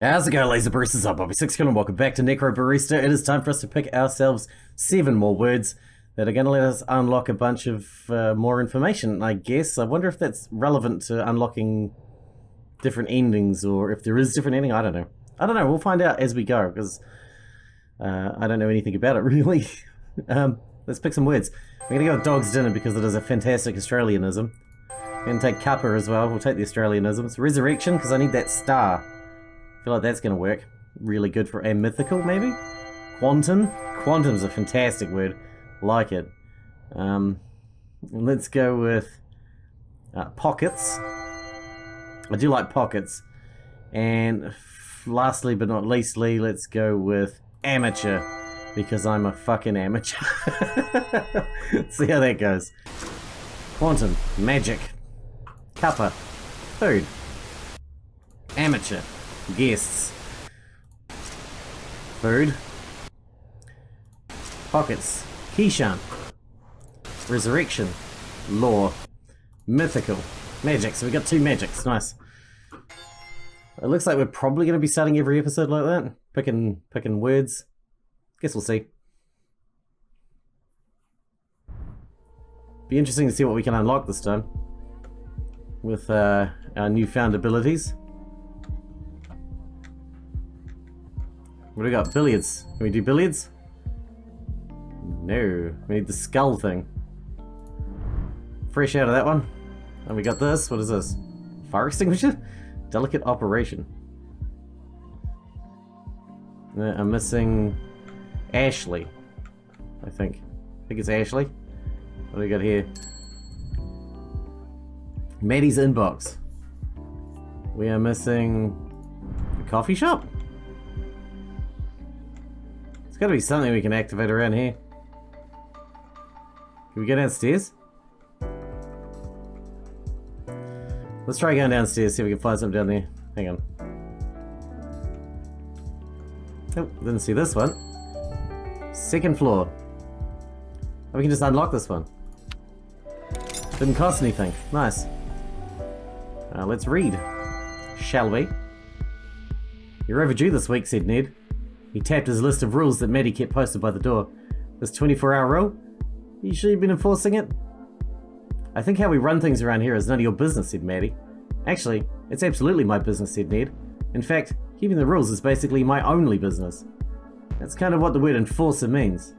How's it going, laser baristas? I'm Bobby Sixkilla and welcome back to Necrobarista. It is time for us to pick ourselves 7 more words that are going to let us unlock a bunch of more information, I guess. I wonder if that's relevant to unlocking different endings, or if there is different ending. I don't know. We'll find out as we go, because I don't know anything about it, really. Let's pick some words. We're going to go with dog's dinner because it is a fantastic Australianism. We're going to take cuppa as well. We'll take the Australianisms. Resurrection, because I need that star. I feel like that's going to work. Really good for a mythical, maybe? Quantum? Quantum's a fantastic word. Like it. Let's go with pockets. I do like pockets. And lastly but not leastly, let's go with amateur. Because I'm a fucking amateur. See how that goes. Quantum. Magic. Cuppa. Food. Amateur. Guests. Food. Pockets. Keyshan. Resurrection. Lore. Mythical. Magic. So we got 2 magics. Nice. It looks like we're probably going to be starting every episode like that. Picking words. Guess we'll see. Be interesting to see what we can unlock this time. With our newfound abilities. What do we got? Billiards. Can we do billiards? No. We need the skull thing. Fresh out of that one. And we got this. What is this? Fire extinguisher? Delicate operation. I'm missing Ashley. I think it's Ashley. What do we got here? Maddie's inbox. We are missing a coffee shop? There's gotta be something we can activate around here. Can we go downstairs? Let's try going downstairs, see if we can find something down there. Hang on. Oh, didn't see this one. 2nd floor. Oh, we can just unlock this one. Didn't cost anything. Nice. Let's read. Shall we? You're overdue this week, said Ned. He tapped his list of rules that Maddie kept posted by the door. This 24-hour rule? You sure you've been enforcing it? I think how we run things around here is none of your business, said Maddie. Actually, it's absolutely my business, said Ned. In fact, keeping the rules is basically my only business. That's kind of what the word enforcer means.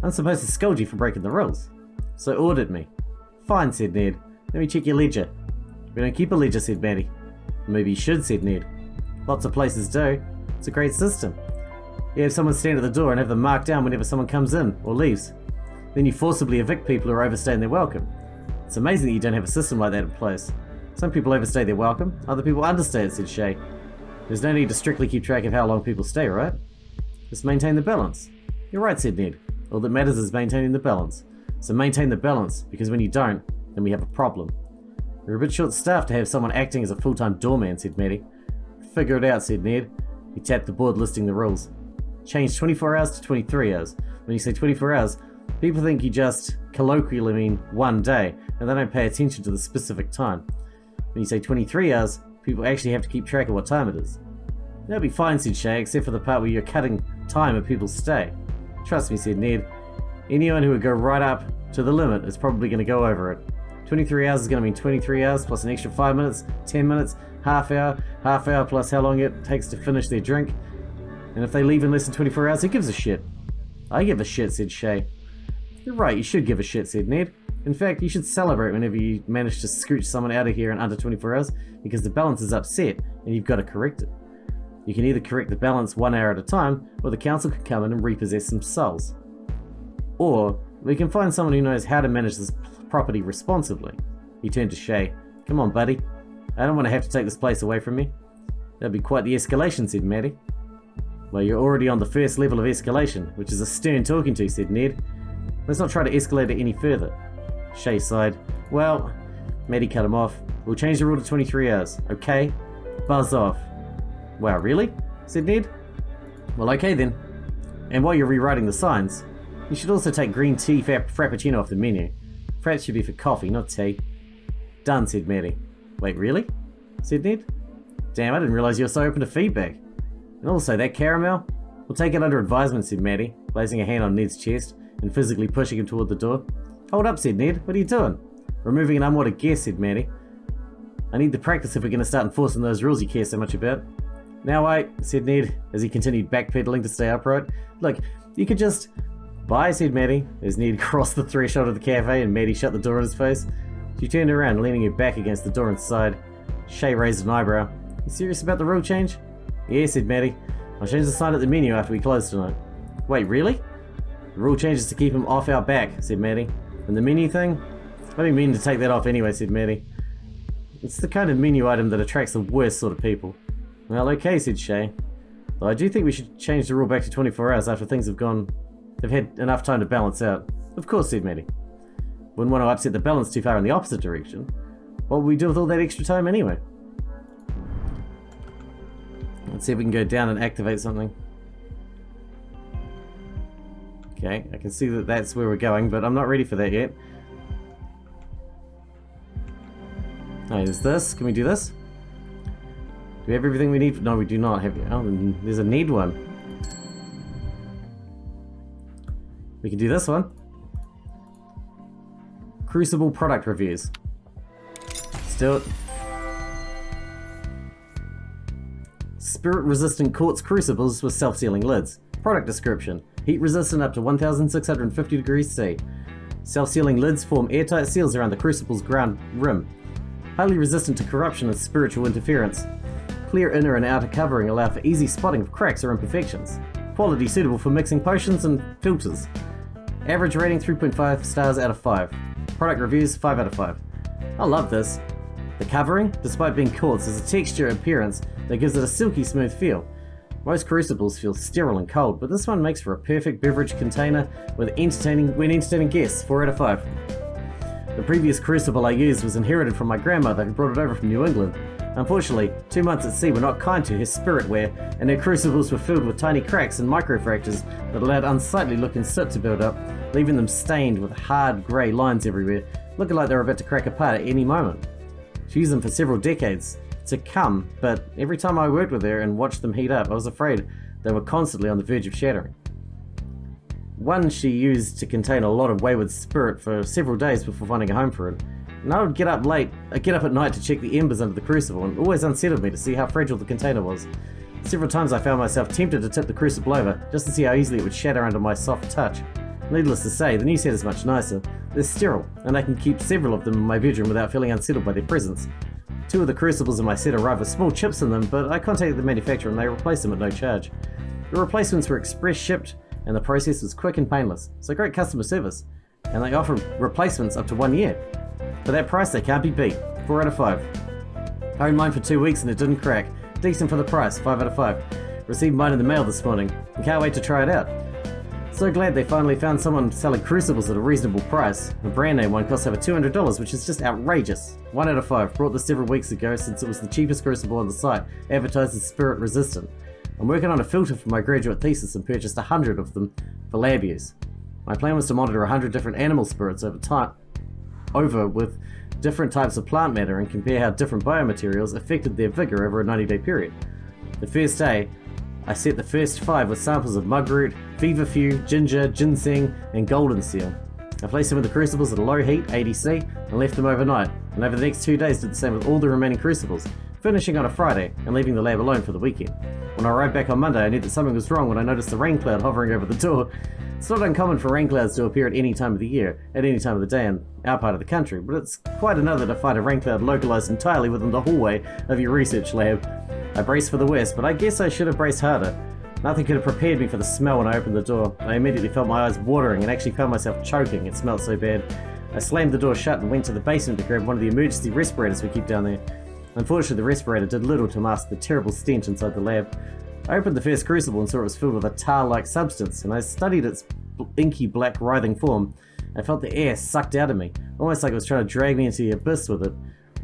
I'm supposed to scold you for breaking the rules. So ordered me. Fine, said Ned. Let me check your ledger. We don't keep a ledger, said Maddie. Maybe you should, said Ned. Lots of places do. It's a great system. You have someone stand at the door and have them marked down whenever someone comes in or leaves. Then you forcibly evict people who are overstaying their welcome. It's amazing that you don't have a system like that in place. Some people overstay their welcome, other people understay it, said Shay. There's no need to strictly keep track of how long people stay, right? Just maintain the balance. You're right, said Ned. All that matters is maintaining the balance. So maintain the balance, because when you don't, then we have a problem. We're a bit short-staffed to have someone acting as a full-time doorman, said Maddie. Figure it out, said Ned. He tapped the board listing the rules. Change 24 hours to 23 hours. When you say 24 hours, people think you just colloquially mean one day, and they don't pay attention to the specific time. When you say 23 hours, people actually have to keep track of what time it is. That'll be fine, said Shay, except for the part where you're cutting time of people's stay. Trust me, said Ned. Anyone who would go right up to the limit is probably going to go over it. 23 hours is going to mean 23 hours plus an extra 5 minutes, 10 minutes, half hour plus how long it takes to finish their drink. And if they leave in less than 24 hours, who gives a shit? I give a shit, said Shay. You're right, you should give a shit, said Ned. In fact, you should celebrate whenever you manage to scooch someone out of here in under 24 hours, because the balance is upset and you've got to correct it. You can either correct the balance 1 hour at a time, or the council can come in and repossess some souls. Or we can find someone who knows how to manage this property responsibly. He turned to Shay. Come on, buddy. I don't want to have to take this place away from me. That'd be quite the escalation, said Maddie. Well, you're already on the first level of escalation, which is a stern talking to, said Ned. Let's not try to escalate it any further. Shay sighed. Well, Maddie cut him off. We'll change the rule to 23 hours, okay? Buzz off. Wow, really? Said Ned. Well, okay then. And while you're rewriting the signs, you should also take green tea frappuccino off the menu. Fraps should be for coffee, not tea. Done, said Maddie. Wait, really? Said Ned. Damn, I didn't realise you were so open to feedback. And also, that caramel? We'll take it under advisement, said Maddie, placing a hand on Ned's chest and physically pushing him toward the door. Hold up, said Ned. What are you doing? Removing an unwanted guest, said Maddie. I need the practice if we're going to start enforcing those rules you care so much about. Now wait, said Ned, as he continued backpedaling to stay upright. Look, you could just... Bye, said Maddie, as Ned crossed the threshold of the cafe and Maddie shut the door in his face. She turned around, leaning her back against the door and sighed. Shay raised an eyebrow. You serious about the rule change? Yeah, said Maddie. I'll change the sign at the menu after we close tonight. Wait, really? The rule change is to keep him off our back, said Maddie. And the menu thing? I didn't mean to take that off anyway, said Maddie. It's the kind of menu item that attracts the worst sort of people. Well, okay, said Shay. Though I do think we should change the rule back to 24 hours after things have gone... They've had enough time to balance out. Of course, said Maddie. Wouldn't want to upset the balance too far in the opposite direction. What would we do with all that extra time anyway? Let's see if we can go down and activate something. Okay, I can see that that's where we're going, but I'm not ready for that yet. Oh, there's this. Can we do this? Do we have everything we need? No, we do not have... Oh, there's a need one. We can do this one. Crucible product reviews. Let's do it. Spirit-resistant quartz crucibles with self-sealing lids. Product description. Heat-resistant up to 1650 degrees C. Self-sealing lids form airtight seals around the crucible's ground rim. Highly resistant to corruption and spiritual interference. Clear inner and outer covering allow for easy spotting of cracks or imperfections. Quality suitable for mixing potions and filters. Average rating 3.5 stars out of 5. Product reviews 5 out of 5. I love this. The covering, despite being quartz, has a texture appearance that gives it a silky smooth feel. Most crucibles feel sterile and cold, but this one makes for a perfect beverage container when entertaining guests. 4 out of 5. The previous crucible I used was inherited from my grandmother who brought it over from New England. Unfortunately, 2 months at sea were not kind to her spiritware, and her crucibles were filled with tiny cracks and microfractures that allowed unsightly looking soot to build up, leaving them stained with hard grey lines everywhere, looking like they were about to crack apart at any moment. She used them for several decades to come, but every time I worked with her and watched them heat up, I was afraid they were constantly on the verge of shattering. One she used to contain a lot of wayward spirit for several days before finding a home for it. And I would get up at night to check the embers under the crucible, and it always unsettled me to see how fragile the container was. Several times I found myself tempted to tip the crucible over, just to see how easily it would shatter under my soft touch. Needless to say, the new set is much nicer. They're sterile, and I can keep several of them in my bedroom without feeling unsettled by their presence. 2 of the crucibles in my set arrived with small chips in them, but I contacted the manufacturer and they replaced them at no charge. The replacements were express shipped, and the process was quick and painless, so great customer service. And they offer replacements up to 1 year. For that price, they can't be beat. 4 out of 5. I owned mine for 2 weeks and it didn't crack. Decent for the price. 5 out of 5. Received mine in the mail this morning and can't wait to try it out. So glad they finally found someone selling crucibles at a reasonable price. A brand name one costs over $200, which is just outrageous. 1 out of 5. Brought this several weeks ago since it was the cheapest crucible on the site, advertised as spirit resistant. I'm working on a filter for my graduate thesis and purchased 100 of them for lab use. My plan was to monitor 100 different animal spirits over with different types of plant matter and compare how different biomaterials affected their vigor over a 90-day period. The first day, I set the first 5 with samples of mugroot, feverfew, ginger, ginseng, and golden seal. I placed them in the crucibles at a low heat, 80°, and left them overnight, and over the next 2 days did the same with all the remaining crucibles, finishing on a Friday and leaving the lab alone for the weekend. When I arrived back on Monday, I knew that something was wrong when I noticed the rain cloud hovering over the door. It's not uncommon for rain clouds to appear at any time of the year, at any time of the day in our part of the country, but it's quite another to find a rain cloud localized entirely within the hallway of your research lab. I braced for the worst, but I guess I should have braced harder. Nothing could have prepared me for the smell when I opened the door. I immediately felt my eyes watering and actually found myself choking. It smelled so bad. I slammed the door shut and went to the basement to grab one of the emergency respirators we keep down there. Unfortunately, the respirator did little to mask the terrible stench inside the lab. I opened the first crucible and saw it was filled with a tar-like substance, and I studied its inky black writhing form. I felt the air sucked out of me, almost like it was trying to drag me into the abyss with it.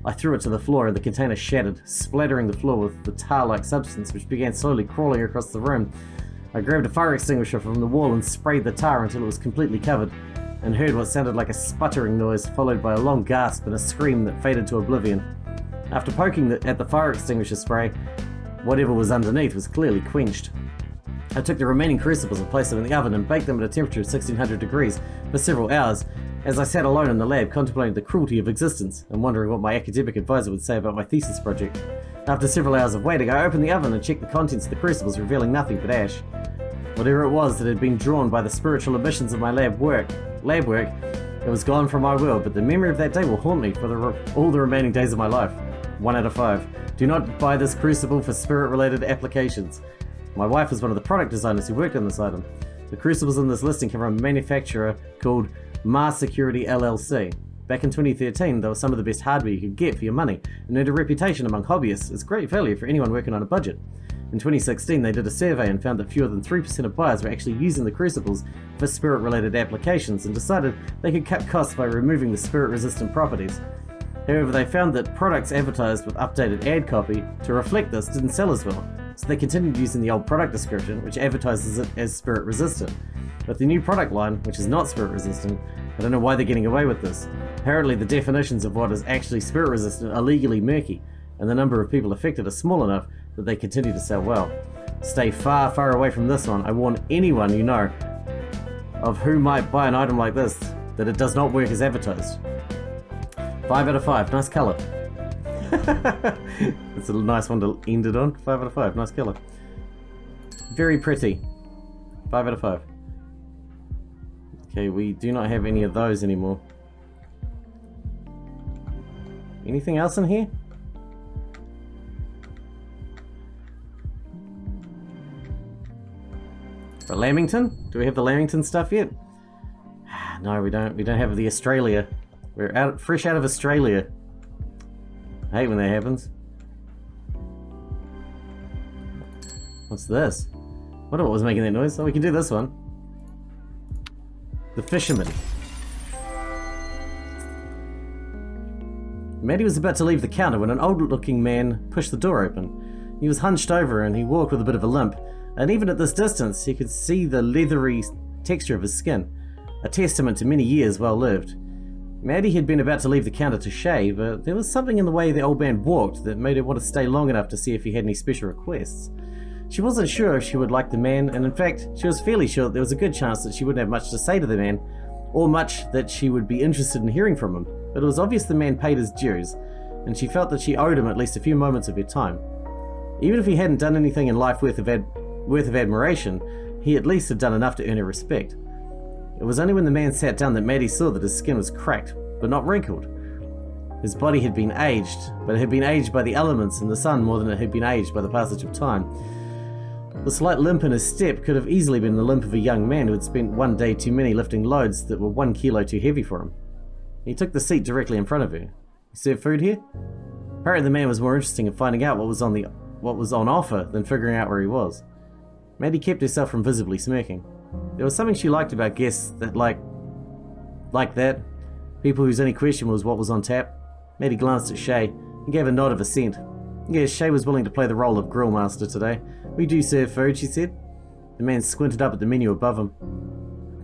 I threw it to the floor and the container shattered, splattering the floor with the tar-like substance which began slowly crawling across the room. I grabbed a fire extinguisher from the wall and sprayed the tar until it was completely covered, and heard what sounded like a sputtering noise followed by a long gasp and a scream that faded to oblivion. After poking at the fire extinguisher spray, whatever was underneath was clearly quenched. I took the remaining crucibles and placed them in the oven and baked them at a temperature of 1600 degrees for several hours as I sat alone in the lab contemplating the cruelty of existence and wondering what my academic advisor would say about my thesis project. After several hours of waiting, I opened the oven and checked the contents of the crucibles, revealing nothing but ash. Whatever it was that had been drawn by the spiritual emissions of my lab work, it was gone from my world, but the memory of that day will haunt me for all the remaining days of my life. 1 out of 5. Do not buy this crucible for spirit-related applications. My wife is one of the product designers who worked on this item. The crucibles in this listing come from a manufacturer called Mars Security LLC. Back in 2013, they were some of the best hardware you could get for your money and earned a reputation among hobbyists as great value for anyone working on a budget. In 2016, they did a survey and found that fewer than 3% of buyers were actually using the crucibles for spirit-related applications and decided they could cut costs by removing the spirit-resistant properties. However, they found that products advertised with updated ad copy to reflect this didn't sell as well, so they continued using the old product description, which advertises it as spirit-resistant. With the new product line, which is not spirit-resistant, I don't know why they're getting away with this. Apparently, the definitions of what is actually spirit-resistant are legally murky, and the number of people affected are small enough that they continue to sell well. Stay far, far away from this one. I warn anyone you know of who might buy an item like this that it does not work as advertised. 5 out of 5. Nice colour. It's a nice one to end it on. 5 out of 5. Nice colour. Very pretty. 5 out of 5. Okay, we do not have any of those anymore. Anything else in here? For Lamington? Do we have the Lamington stuff yet? No, we don't. We don't have the Australia. We're fresh out of Australia. I hate when that happens. What's this? I wonder what was making that noise. Oh, we can do this one. The Fisherman. Maddie was about to leave the counter when an old-looking man pushed the door open. He was hunched over and he walked with a bit of a limp, and even at this distance he could see the leathery texture of his skin, a testament to many years well lived. Maddie had been about to leave the counter to shave, but there was something in the way the old man walked that made her want to stay long enough to see if he had any special requests. She wasn't sure if she would like the man, and in fact, she was fairly sure that there was a good chance that she wouldn't have much to say to the man, or much that she would be interested in hearing from him. But it was obvious the man paid his dues, and she felt that she owed him at least a few moments of her time. Even if he hadn't done anything in life worth of admiration, he at least had done enough to earn her respect. It was only when the man sat down that Maddie saw that his skin was cracked, but not wrinkled. His body had been aged, but it had been aged by the elements and the sun more than it had been aged by the passage of time. The slight limp in his step could have easily been the limp of a young man who had spent one day too many lifting loads that were 1 kilo too heavy for him. He took the seat directly in front of her. You serve food here? Apparently the man was more interested in finding out what was on offer than figuring out where he was. Maddie kept herself from visibly smirking. There was something she liked about guests that like that. People whose only question was what was on tap. Maddie glanced at Shay and gave a nod of assent. Yes, Shay was willing to play the role of grill master today. We do serve food, she said. The man squinted up at the menu above him.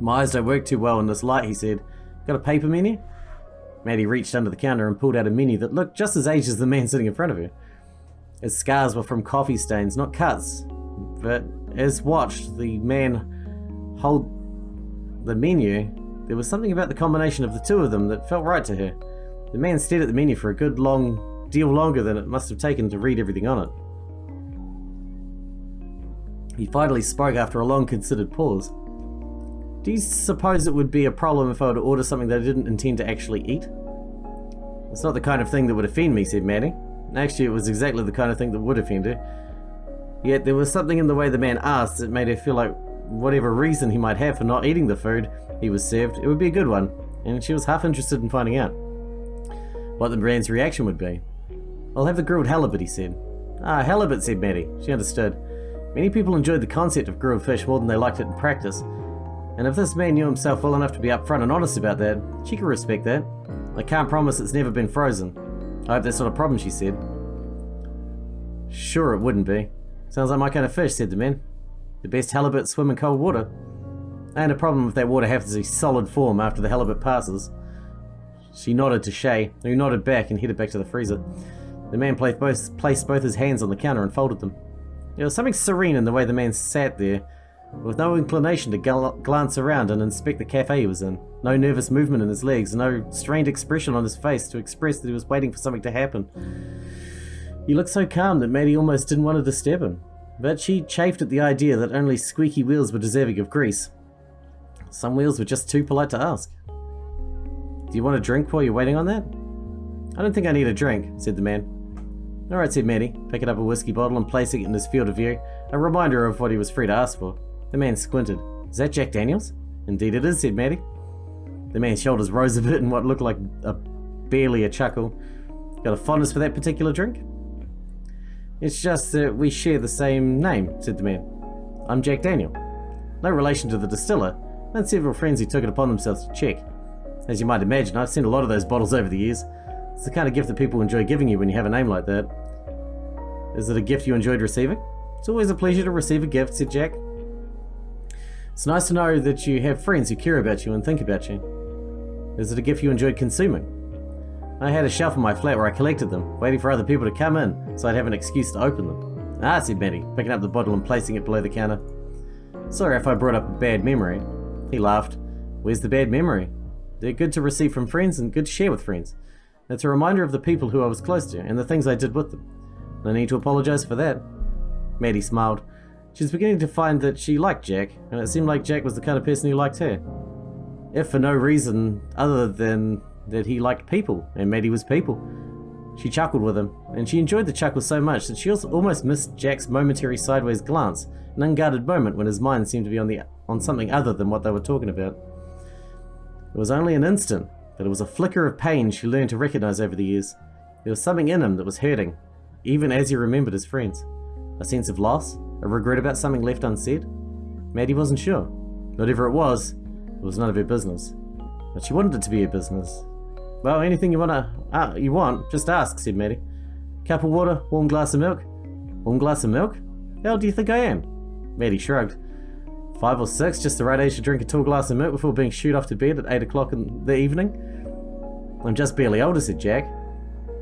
My eyes don't work too well in this light, he said. Got a paper menu? Maddie reached under the counter and pulled out a menu that looked just as aged as the man sitting in front of her. His scars were from coffee stains, not cuts. But as watched the man hold the menu, there was something about the combination of the two of them that felt right to her. The man stared at the menu for a good long deal longer than it must have taken to read everything on it. He finally spoke after a long considered pause. Do you suppose it would be a problem if I were to order something that I didn't intend to actually eat? It's not the kind of thing that would offend me, said Maddie. Actually, it was exactly the kind of thing that would offend her. Yet there was something in the way the man asked that made her feel like whatever reason he might have for not eating the food he was served, it would be a good one, and she was half interested in finding out what the man's reaction would be. I'll have the grilled halibut, he said. Ah, halibut, said Maddie. She understood. Many people enjoyed the concept of grilled fish more than they liked it in practice, and if this man knew himself well enough to be upfront and honest about that, she could respect that. I can't promise it's never been frozen. I hope that's not a problem, she said. Sure it wouldn't be. Sounds like my kind of fish, said the man. The best halibut swim in cold water. I ain't a problem if that water has a solid form after the halibut passes. She nodded to Shay, who nodded back and headed back to the freezer. The man placed both his hands on the counter and folded them. There was something serene in the way the man sat there, with no inclination to glance around and inspect the cafe he was in. No nervous movement in his legs, no strained expression on his face to express that he was waiting for something to happen. He looked so calm that Maddie almost didn't want to disturb him, but she chafed at the idea that only squeaky wheels were deserving of grease. Some wheels were just too polite to ask. Do you want a drink while you're waiting on that? I don't think I need a drink, said the man. Alright, said Maddie, picking up a whiskey bottle and placing it in his field of view, a reminder of what he was free to ask for. The man squinted. Is that Jack Daniels? Indeed it is, said Maddie. The man's shoulders rose a bit in what looked like barely a chuckle. Got a fondness for that particular drink? It's just that we share the same name, said the man. I'm Jack Daniel. No relation to the distiller, and several friends who took it upon themselves to check. As you might imagine, I've seen a lot of those bottles over the years. It's the kind of gift that people enjoy giving you when you have a name like that. Is it a gift you enjoyed receiving? It's always a pleasure to receive a gift, said Jack. It's nice to know that you have friends who care about you and think about you. Is it a gift you enjoyed consuming? I had a shelf in my flat where I collected them, waiting for other people to come in, so I'd have an excuse to open them. Ah, said Maddie, picking up the bottle and placing it below the counter. Sorry if I brought up a bad memory. He laughed. Where's the bad memory? They're good to receive from friends and good to share with friends. It's a reminder of the people who I was close to and the things I did with them. No need to apologize for that. Maddie smiled. She was beginning to find that she liked Jack, and it seemed like Jack was the kind of person who liked her. If for no reason other than that he liked people, and Maddie was people. She chuckled with him, and she enjoyed the chuckle so much that she almost missed Jack's momentary sideways glance, an unguarded moment when his mind seemed to be on something other than what they were talking about. It was only an instant, but it was a flicker of pain she learned to recognize over the years. There was something in him that was hurting, even as he remembered his friends. A sense of loss, a regret about something left unsaid. Maddie wasn't sure. Whatever it was none of her business. But she wanted it to be her business. Well, anything you want, just ask, said Maddie. Cup of water, warm glass of milk. Warm glass of milk? How old do you think I am? Maddie shrugged. 5 or 6, just the right age to drink a tall glass of milk before being shooed off to bed at 8 o'clock in the evening. I'm just barely older, said Jack.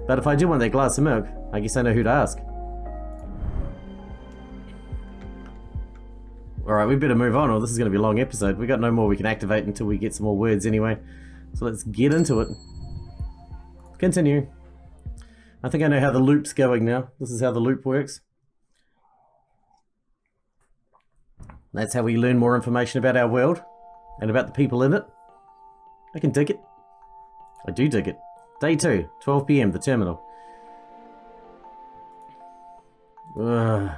But if I do want that glass of milk, I guess I know who to ask. Alright, we better move on or this is going to be a long episode. We got no more we can activate until we get some more words anyway. So let's get into it. Continue. I think I know how the loop's going now. This is how the loop works. That's how we learn more information about our world and about the people in it. I can dig it. I do dig it. Day 2, 12 PM, the terminal. Ugh.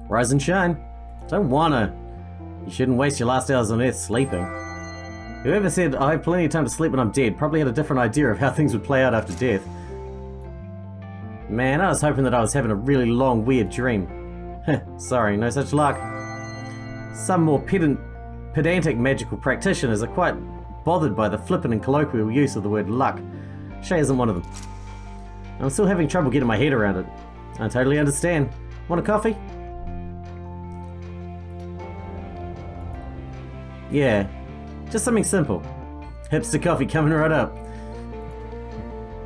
Rise and shine. Don't wanna. You shouldn't waste your last hours on Earth sleeping. Whoever said I have plenty of time to sleep when I'm dead probably had a different idea of how things would play out after death. Man, I was hoping that I was having a really long, weird dream. Sorry, no such luck. Some more pedantic magical practitioners are quite bothered by the flippant and colloquial use of the word luck. Shay isn't one of them. I'm still having trouble getting my head around it. I totally understand. Want a coffee? Yeah, just something simple. Hipster coffee coming right up.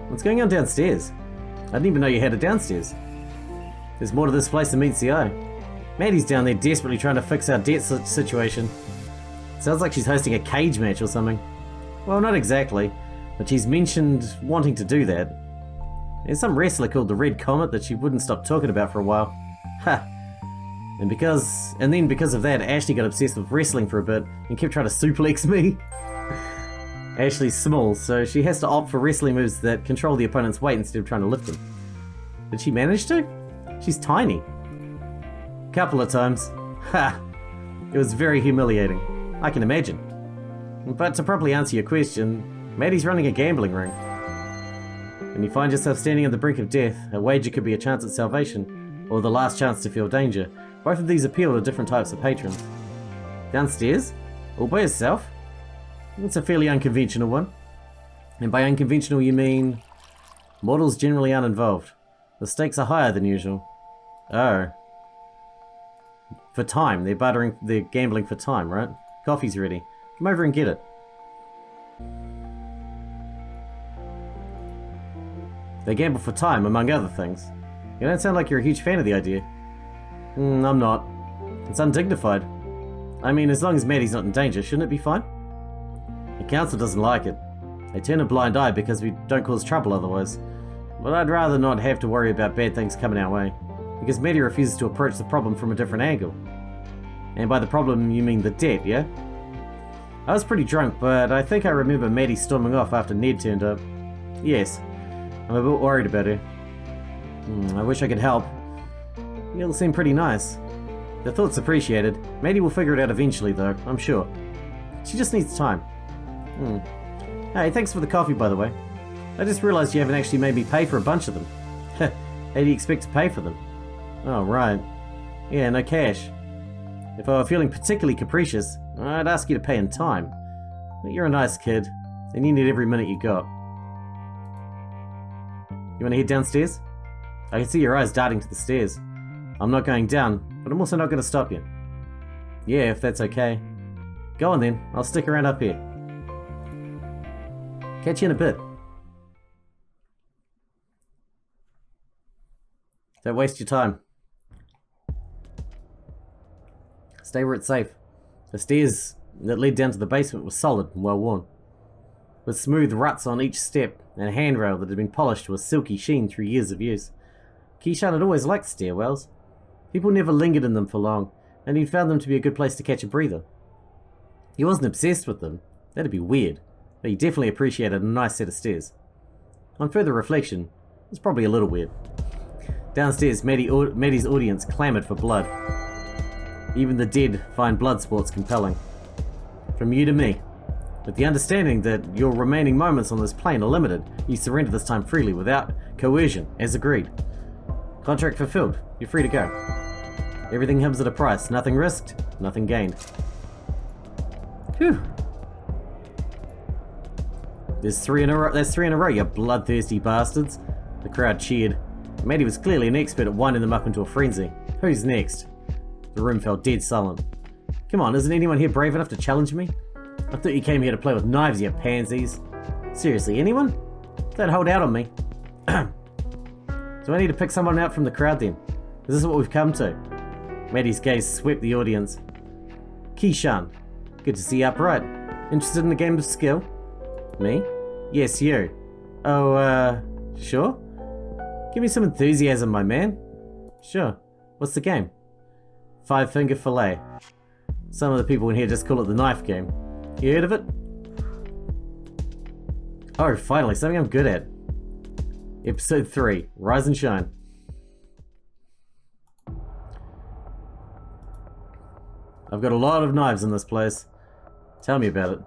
What's going on downstairs? I didn't even know you had it downstairs. There's more to this place than meets the eye. Maddie's down there desperately trying to fix our debt situation. Sounds like she's hosting a cage match or something. Well, not exactly, but she's mentioned wanting to do that. There's some wrestler called the Red Comet that she wouldn't stop talking about for a while. Ha! And then because of that, Ashley got obsessed with wrestling for a bit and kept trying to suplex me. Ashley's small, so she has to opt for wrestling moves that control the opponent's weight instead of trying to lift them. Did she manage to? She's tiny. Couple of times. Ha! It was very humiliating. I can imagine. But to properly answer your question, Maddie's running a gambling ring. When you find yourself standing on the brink of death, a wager could be a chance at salvation, or the last chance to feel danger. Both of these appeal to different types of patrons. Downstairs? All by yourself? It's a fairly unconventional one. And by unconventional you mean... mortals generally aren't involved. The stakes are higher than usual. Oh. For time. They're gambling for time, right? Coffee's ready. Come over and get it. They gamble for time, among other things. You don't sound like you're a huge fan of the idea. I'm not. It's undignified. I mean, as long as Maddie's not in danger, shouldn't it be fine? The council doesn't like it. They turn a blind eye because we don't cause trouble otherwise. But I'd rather not have to worry about bad things coming our way, because Maddie refuses to approach the problem from a different angle. And by the problem, you mean the debt, yeah? I was pretty drunk, but I think I remember Maddie storming off after Ned turned up. Yes, I'm a bit worried about her. I wish I could help. You all seem pretty nice. The thought's appreciated. Maddie will figure it out eventually, though, I'm sure. She just needs time. Hey, thanks for the coffee, by the way. I just realized you haven't actually made me pay for a bunch of them. How do you expect to pay for them? Oh, right. Yeah, no cash. If I were feeling particularly capricious, I'd ask you to pay in time. But you're a nice kid, and you need every minute you got. You want to head downstairs? I can see your eyes darting to the stairs. I'm not going down, but I'm also not going to stop you. Yeah, if that's okay. Go on then, I'll stick around up here. Catch you in a bit. Don't waste your time. Stay where it's safe. The stairs that led down to the basement were solid and well worn, with smooth ruts on each step and a handrail that had been polished to a silky sheen through years of use. Keyshawn had always liked stairwells. People never lingered in them for long, and he'd found them to be a good place to catch a breather. He wasn't obsessed with them. That'd be weird, but he definitely appreciated a nice set of stairs. On further reflection, it was probably a little weird. Downstairs, Maddie's audience clamoured for blood. Even the dead find blood sports compelling. From you to me. With the understanding that your remaining moments on this plane are limited, you surrender this time freely without coercion, as agreed. Contract fulfilled. You're free to go. Everything comes at a price. Nothing risked, nothing gained. Phew. There's three in a row. That's 3 in a row, you bloodthirsty bastards. The crowd cheered. Maddie was clearly an expert at winding them up into a frenzy. Who's next? The room fell dead silent. Come on, isn't anyone here brave enough to challenge me? I thought you came here to play with knives, you pansies. Seriously, anyone? Don't hold out on me. Do I need to pick someone out from the crowd then? Is this what we've come to? Maddie's gaze swept the audience. Keyshawn, good to see you upright. Interested in a game of skill? Me? Yes, you. Oh, sure? Give me some enthusiasm, my man. Sure. What's the game? 5-finger fillet. Some of the people in here just call it the knife game. You heard of it? Oh, finally, something I'm good at. Episode 3, Rise and Shine. I've got a lot of knives in this place. Tell me about it.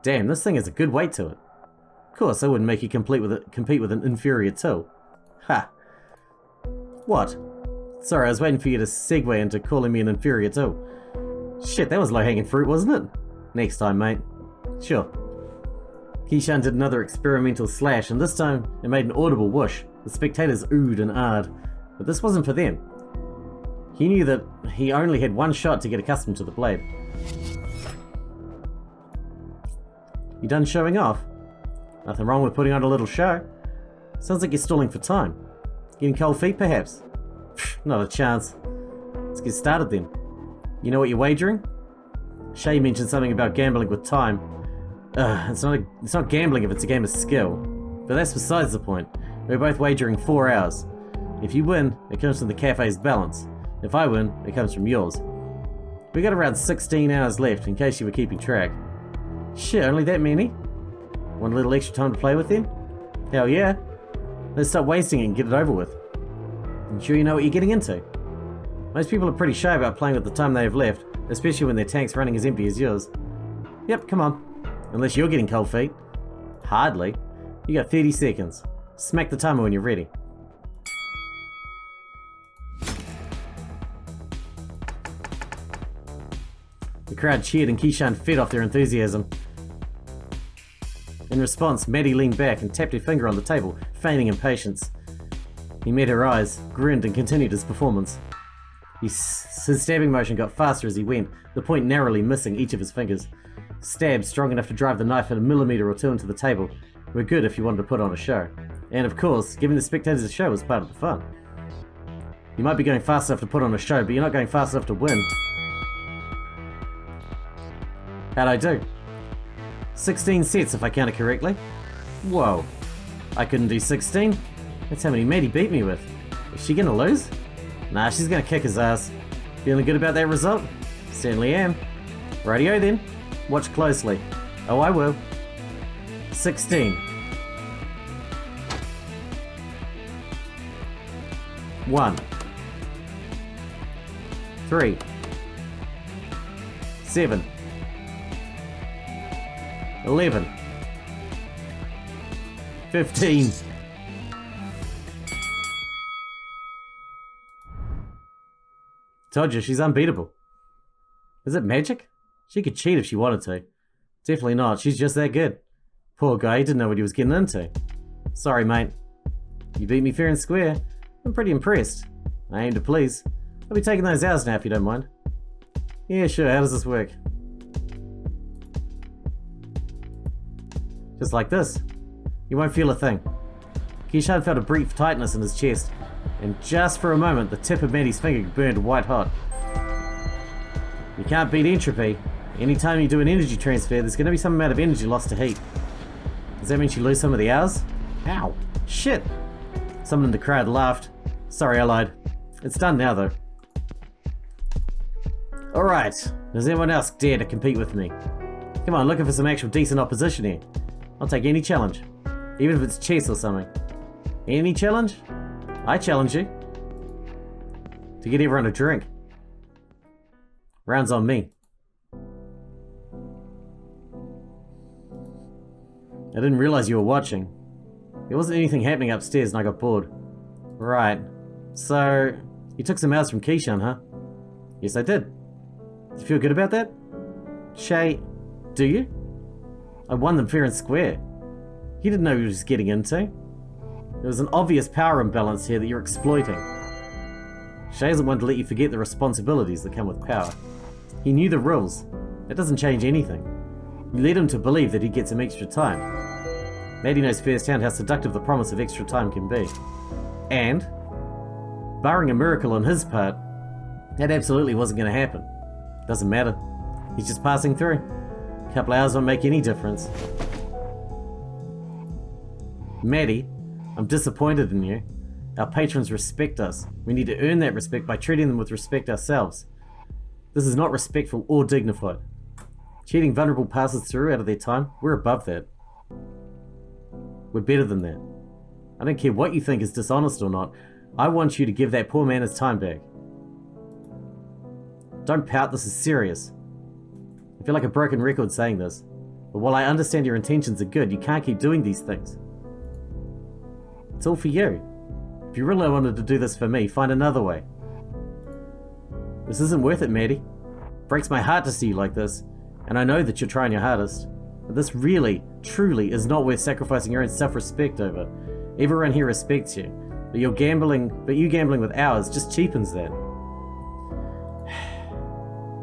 Damn, this thing has a good weight to it. Of course, I wouldn't make you compete with an inferior tool. Ha! What? Sorry, I was waiting for you to segue into calling me an inferior tool. Shit, that was low-hanging fruit, wasn't it? Next time, mate. Sure. Keyshawn did another experimental slash, and this time it made an audible whoosh. The spectators oohed and ahed, but this wasn't for them. He knew that he only had one shot to get accustomed to the blade. You done showing off? Nothing wrong with putting on a little show. Sounds like you're stalling for time. Getting cold feet, perhaps? Not a chance. Let's get started then. You know what you're wagering? Shay mentioned something about gambling with time. It's not gambling if it's a game of skill. But that's besides the point. We're both wagering 4 hours. If you win, it comes from the cafe's balance. If I win, it comes from yours. We got around 16 hours left, in case you were keeping track. Shit, only that many? Want a little extra time to play with then? Hell yeah. Let's stop wasting it and get it over with. I'm sure you know what you're getting into. Most people are pretty shy about playing with the time they have left, especially when their tank's running as empty as yours. Yep, come on. Unless you're getting cold feet. Hardly. You got 30 seconds. Smack the timer when you're ready. The crowd cheered and Keyshawn fed off their enthusiasm. In response, Maddie leaned back and tapped her finger on the table, feigning impatience. He met her eyes, grinned and continued his performance. His stabbing motion got faster as he went, the point narrowly missing each of his fingers. Stabs strong enough to drive the knife a millimeter or two into the table were good if you wanted to put on a show. And of course, giving the spectators a show was part of the fun. You might be going fast enough to put on a show, but you're not going fast enough to win. How'd I do? 16 sets if I counted correctly. Whoa. I couldn't do 16. That's how many Maddie beat me with. Is she gonna lose? Nah, she's gonna kick his ass. Feeling good about that result? Certainly am. Rightio then. Watch closely. Oh, I will. 16. 1. 3. 7. 11. 15. Told you, she's unbeatable. Is it magic? She could cheat if she wanted to. Definitely not, she's just that good. Poor guy, he didn't know what he was getting into. Sorry, mate. You beat me fair and square. I'm pretty impressed. I aim to please. I'll be taking those hours now if you don't mind. Yeah, sure, how does this work? Just like this. You won't feel a thing. Keyshawn felt a brief tightness in his chest, and just for a moment the tip of Maddie's finger burned white hot. You can't beat entropy. Anytime you do an energy transfer, there's going to be some amount of energy lost to heat. Does that mean you lose some of the hours? Ow! Shit! Someone in the crowd laughed. Sorry, I lied. It's done now, though. Alright, does anyone else dare to compete with me? Come on, looking for some actual decent opposition here. I'll take any challenge. Even if it's chess or something. Any challenge? I challenge you. To get everyone a drink. Round's on me. I didn't realize you were watching. There wasn't anything happening upstairs and I got bored. Right. So, you took some hours from Keyshawn, huh? Yes, I did. Do you feel good about that? Shay, do you? I won them fair and square. He didn't know what he was getting into. There was an obvious power imbalance here that you're exploiting. Shay isn't one to let you forget the responsibilities that come with power. He knew the rules. That doesn't change anything. You led him to believe that he gets some extra time. Maddie knows firsthand how seductive the promise of extra time can be. And, barring a miracle on his part, that absolutely wasn't going to happen. Doesn't matter. He's just passing through. A couple hours won't make any difference. Maddie, I'm disappointed in you. Our patrons respect us. We need to earn that respect by treating them with respect ourselves. This is not respectful or dignified. Cheating vulnerable passers through out of their time, we're above that. We're better than that. I don't care what you think is dishonest or not. I want you to give that poor man his time back. Don't pout, this is serious. I feel like a broken record saying this, but while I understand your intentions are good, you can't keep doing these things. It's all for you. If you really wanted to do this for me, find another way. This isn't worth it, Maddie. It breaks my heart to see you like this, and I know that you're trying your hardest. But this really, truly is not worth sacrificing your own self-respect over. Everyone here respects you, but you gambling with hours just cheapens that.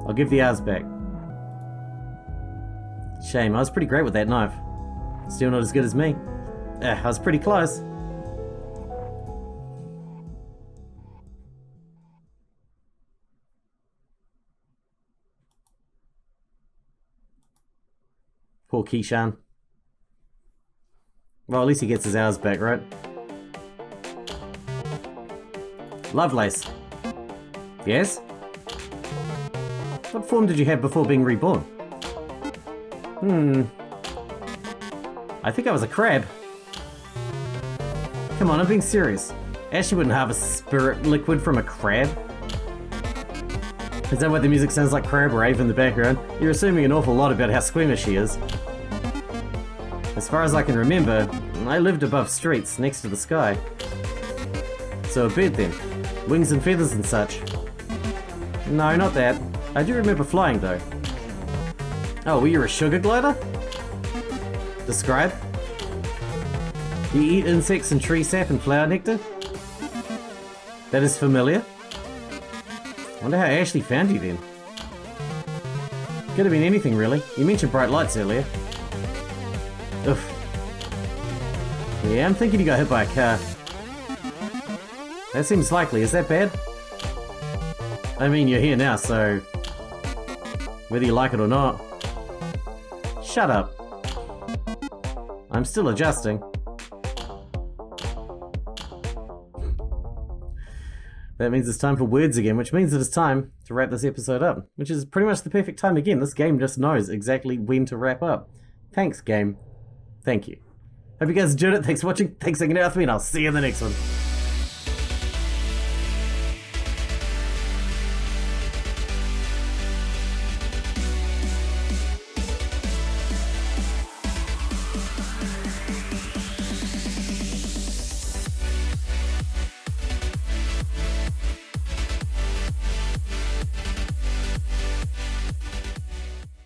I'll give the hours back. Shame, I was pretty great with that knife. Still not as good as me. I was pretty close. Poor Keyshawn. Well, at least he gets his hours back, right? Lovelace. Yes? What form did you have before being reborn? I think I was a crab. Come on, I'm being serious. Ashley wouldn't harvest spirit liquid from a crab. Is that why the music sounds like crab rave in the background? You're assuming an awful lot about how squeamish she is. As far as I can remember, I lived above streets, next to the sky. So a bird then. Wings and feathers and such. No, not that. I do remember flying though. Oh, were you a sugar glider? Describe. You eat insects and tree sap and flower nectar? That is familiar. Wonder how Ashley found you then. Could have been anything really. You mentioned bright lights earlier. Oof. Yeah, I'm thinking you got hit by a car. That seems likely. Is that bad? I mean, you're here now, so whether you like it or not. Shut up. I'm still adjusting. That means it's time for words again, which means that it's time to wrap this episode up, which is pretty much the perfect time again. This game just knows exactly when to wrap up. Thanks, game. Thank you. Hope you guys enjoyed it. Thanks for watching. Thanks for hanging out with me, and I'll see you in the next one.